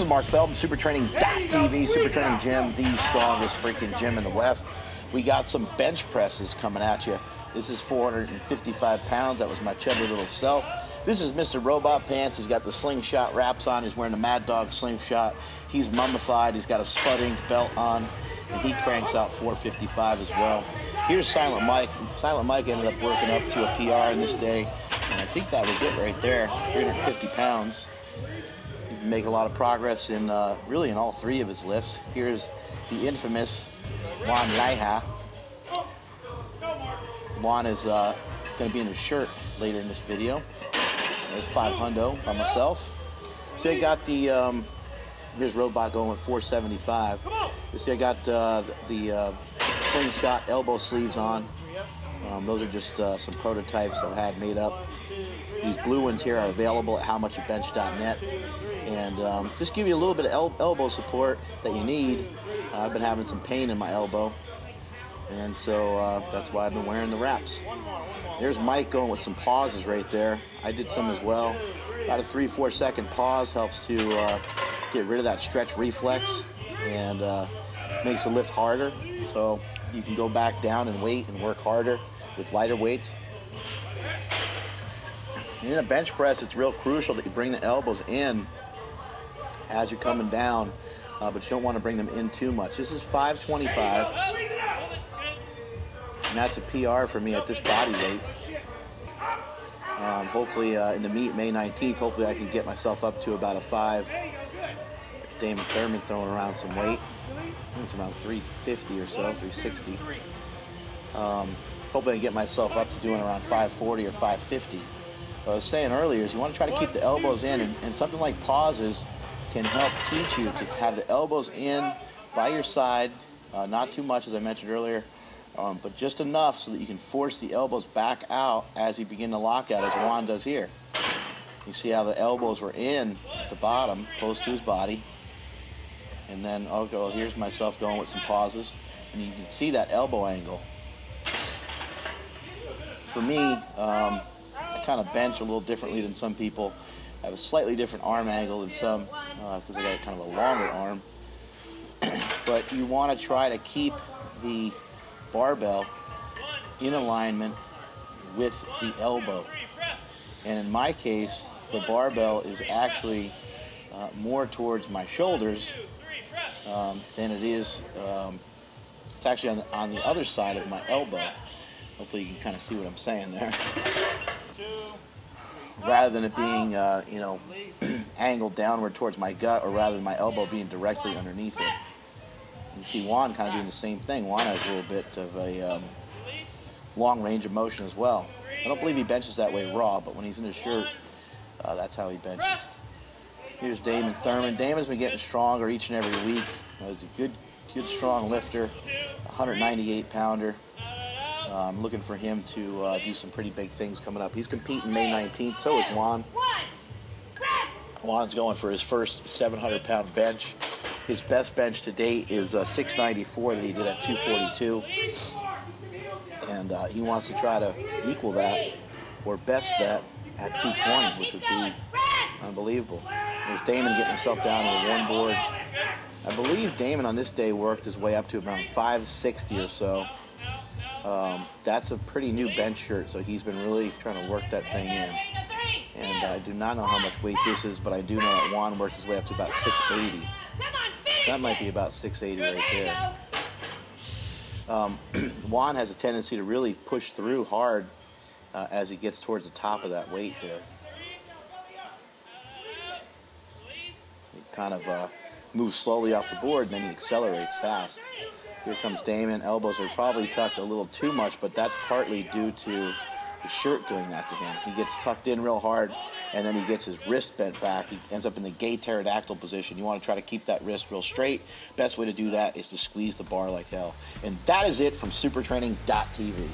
is Mark Bell from SuperTraining.tv, Super Training Gym, the strongest freaking gym in the West. We got some bench presses coming at you. This is 455 pounds. That was my chubby little self. This is Mr. Robot Pants. He's got the slingshot wraps on. He's wearing a Mad Dog slingshot. He's mummified. He's got a Spud Ink belt on, and he cranks out 455 as well. Here's Silent Mike. Silent Mike ended up working up to a PR in this day, and I think that was it right there, 350 pounds. He's making a lot of progress in really in all three of his lifts. Here's the infamous Juan Laiha. Juan is going to be in his shirt later in this video. There's 500 by myself. So I got the, here's Robot going with 475. You see I got the slingshot elbow sleeves on. Those are just some prototypes I had made up. These blue ones here are available at howmuchyoubench.net. And just give you a little bit of elbow support that you need. I've been having some pain in my elbow, and so that's why I've been wearing the wraps. There's Mike going with some pauses right there. I did some as well. About a 3-4 second pause helps to get rid of that stretch reflex and makes the lift harder. So you can go back down and wait and work harder with lighter weights. In a bench press, it's real crucial that you bring the elbows in as you're coming down, but you don't want to bring them in too much. This is 525, and that's a PR for me at this body weight. Hopefully in the meet May 19th, hopefully I can get myself up to about a 5. There's Damon Thurman throwing around some weight. I think it's around 350 or so, 360. Hopefully I can get myself up to doing around 540 or 550. What I was saying earlier is you want to try to keep the elbows in, and something like pauses can help teach you to have the elbows in by your side, not too much as I mentioned earlier, but just enough so that you can force the elbows back out as you begin to lock out, as Juan does here. You see how the elbows were in at the bottom, close to his body, and then here's myself going with some pauses, and you can see that elbow angle. For me, I kind of bench a little differently than some people. I have a slightly different arm angle than some because I got kind of a longer arm. But you want to try to keep the barbell in alignment with the elbow. And in my case, the barbell is actually more towards my shoulders than it is. It's actually on the other side of my elbow. Hopefully you can kind of see what I'm saying there. Rather than it being, angled downward towards my gut, or rather than my elbow being directly underneath it. You see Juan kind of doing the same thing. Juan has a little bit of a long range of motion as well. I don't believe he benches that way raw, but when he's in his shirt, that's how he benches. Here's Damon Thurman. Damon's been getting stronger each and every week. He's a good strong lifter, 198 pounder. I'm looking for him to do some pretty big things coming up. He's competing May 19th, so is Juan. Juan's going for his first 700-pound bench. His best bench to date is 694 that he did at 242. And he wants to try to equal that or best that at 220, which would be unbelievable. There's Damon getting himself down to the one board. I believe Damon on this day worked his way up to around 560 or so. That's a pretty new bench shirt, so he's been really trying to work that thing in. And I do not know how much weight this is, but I do know that Juan worked his way up to about 680. That might be about 680 right there. Juan has a tendency to really push through hard as he gets towards the top of that weight there. He kind of moves slowly off the board, and then he accelerates fast. Here comes Damon. Elbows are probably tucked a little too much, but that's partly due to the shirt doing that to him. He gets tucked in real hard, and then he gets his wrist bent back. He ends up in the gay pterodactyl position. You want to try to keep that wrist real straight. Best way to do that is to squeeze the bar like hell. And that is it from SuperTraining.tv.